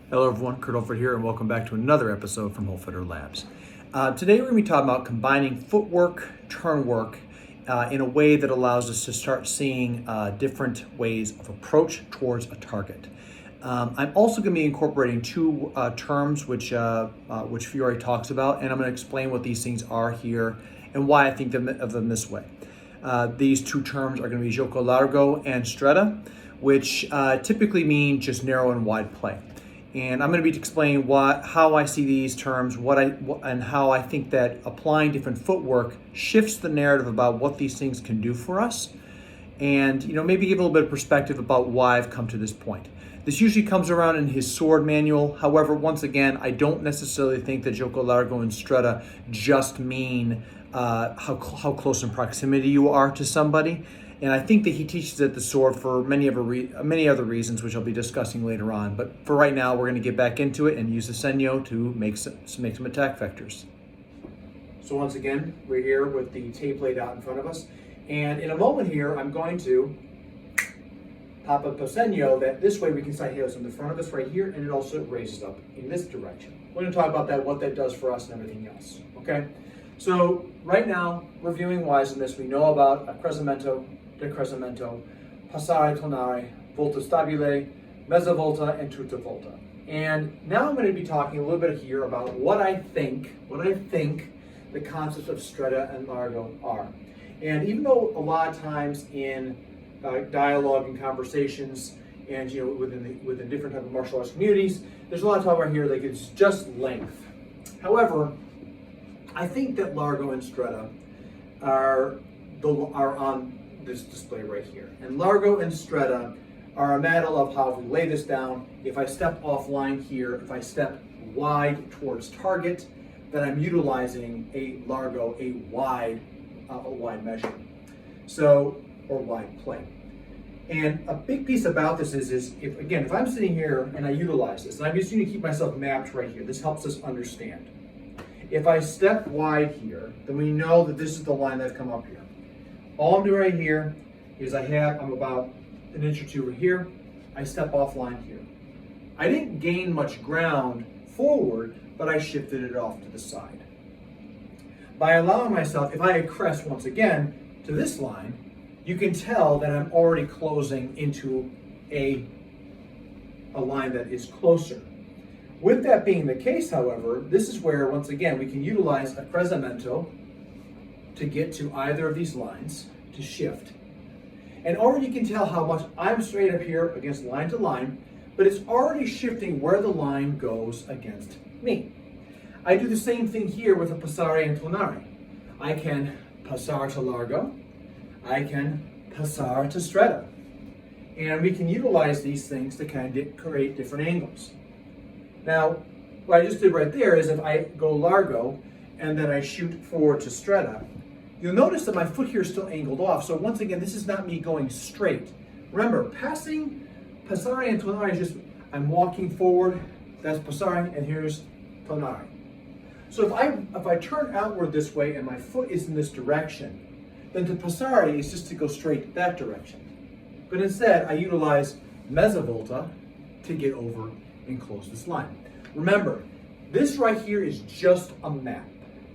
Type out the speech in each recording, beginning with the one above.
Hello everyone, Kurt Holford here, and welcome back to another episode from Holford Labs. Today we're going to be talking about combining footwork, turn work in a way that allows us to start seeing different ways of approach towards a target. I'm also going to be incorporating two terms which Fiore talks about, and I'm going to explain what these things are here and why I think of them this way. These two terms are going to be Zogho Largo and Strete, which typically mean just narrow and wide play. And I'm going to be explaining how I see these terms, and how I think that applying different footwork shifts the narrative about what these things can do for us, and maybe give a little bit of perspective about why I've come to this point. This usually comes around in his sword manual. However, once again, I don't necessarily think that Zogho Largo and Strete just mean how close in proximity you are to somebody. And I think that he teaches at the sword for many other reasons, which I'll be discussing later on. But for right now, we're going to get back into it and use the Segno to make some attack vectors. So once again, we're here with the tape laid out in front of us. And in a moment here, I'm going to pop up a Segno that this way we can sight hails in the front of us right here, and it also raises up in this direction. We're going to talk about that, what that does for us and everything else, okay? So right now, reviewing wise in this, we know about accrescimento, decrescimento, passare tonare, volta stabile, mezzovolta, and tutta volta. And now I'm going to be talking a little bit here about what I think the concepts of stretta and largo are. And even though a lot of times in dialogue and conversations, and within different type of martial arts communities, there's a lot of talk about here like it's just length. However, I think that largo and stretta are on this display right here. And largo and stretta are a matter of how, if we lay this down, if I step offline here, if I step wide towards target, then I'm utilizing a largo, a wide measure. So, or wide play. And a big piece about this is if I'm sitting here and I utilize this, and I'm just going to keep myself mapped right here, this helps us understand. If I step wide here, then we know that this is the line that I've come up here. All I'm doing right here is I'm about an inch or two here. I step offline here. I didn't gain much ground forward, but I shifted it off to the side. By allowing myself, if I crest once again to this line, you can tell that I'm already closing into a line that is closer. With that being the case, however, this is where, once again, we can utilize accrescimento to get to either of these lines to shift. And already you can tell how much I'm straight up here against line to line, but it's already shifting where the line goes against me. I do the same thing here with a passare and tonare. I can passare to largo, I can passare to stretta. And we can utilize these things to kind of create different angles. Now, what I just did right there is if I go largo and then I shoot forward to stretta, you'll notice that my foot here is still angled off. So once again, this is not me going straight. Remember, passing passare and tonare is just, I'm walking forward, that's passare, and here's tonare. So if I turn outward this way and my foot is in this direction, then to passare is just to go straight that direction. But instead, I utilize mezzovolta to get over and close this line. Remember, this right here is just a map.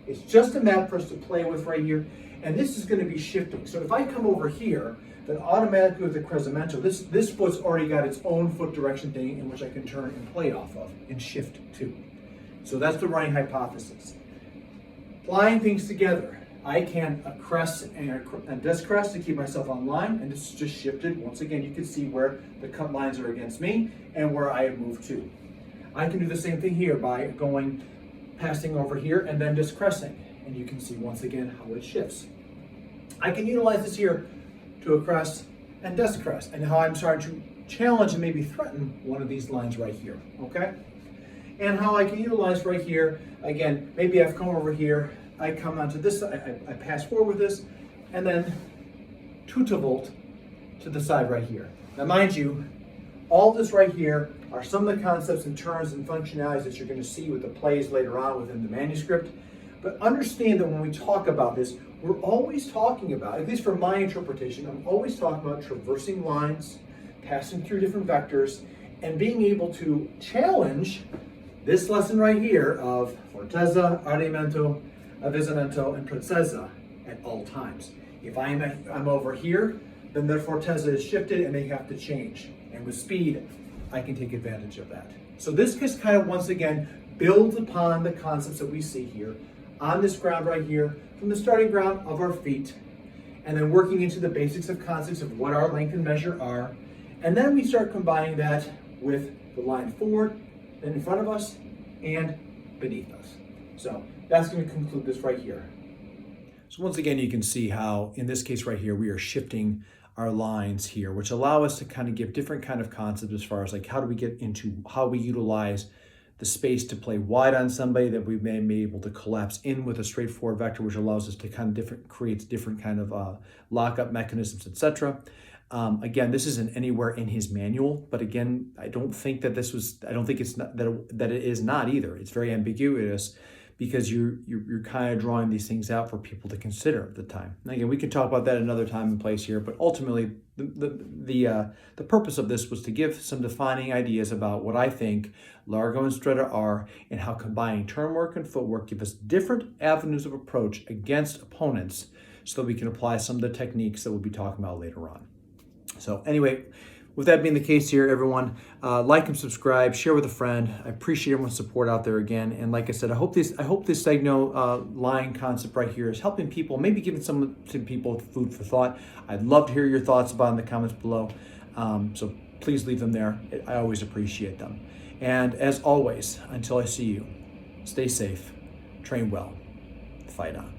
It's just a map for us to play with right here, and this is going to be shifting. So if I come over here, then automatically with the accrescimento, this foot's already got its own foot direction thing in which I can turn and play off of and shift to. So that's the running hypothesis. Flying things together, I can crest and discrest to keep myself on line, and this is just shifted. Once again, you can see where the cut lines are against me and where I have moved to. I can do the same thing here by passing over here and then discressing, and you can see once again how it shifts. I can utilize this here to accrest and discrest, and how I'm starting to challenge and maybe threaten one of these lines right here, okay? And how I can utilize right here, again, maybe I've come over here, I come onto this side, I pass forward with this, and then tutta volt to the side right here. Now mind you, all this right here are some of the concepts and terms and functionalities that you're going to see with the plays later on within the manuscript. But understand that when we talk about this, we're always talking about, at least from my interpretation, I'm always talking about traversing lines, passing through different vectors, and being able to challenge this lesson right here of fortezza, arricchimento, avvicinamento, and prezzezza at all times. If I'm over here, then the fortezza is shifted and they have to change. And with speed, I can take advantage of that. So this just kind of, once again, builds upon the concepts that we see here on this ground right here, from the starting ground of our feet, and then working into the basics of concepts of what our length and measure are. And then we start combining that with the line forward, then in front of us, and beneath us. So that's going to conclude this right here. So once again, you can see how, in this case right here, we are shifting our lines here, which allow us to kind of give different kind of concepts as far as like how do we get into how we utilize the space to play wide on somebody that we may be able to collapse in with a straightforward vector, which allows us to kind of creates different kind of lockup mechanisms, etc. Again, this isn't anywhere in his manual, but again, I don't think it's not that it is not either. It's very ambiguous because you're kind of drawing these things out for people to consider at the time. And again, we can talk about that another time and place here, but ultimately the purpose of this was to give some defining ideas about what I think Largo and Strete are, and how combining turn work and footwork give us different avenues of approach against opponents so that we can apply some of the techniques that we'll be talking about later on. So anyway, with that being the case here, everyone, like and subscribe, share with a friend. I appreciate everyone's support out there again. And like I said, I hope this Segno line concept right here is helping people, maybe giving some people food for thought. I'd love to hear your thoughts about it in the comments below. So please leave them there. I always appreciate them. And as always, until I see you, stay safe, train well, fight on.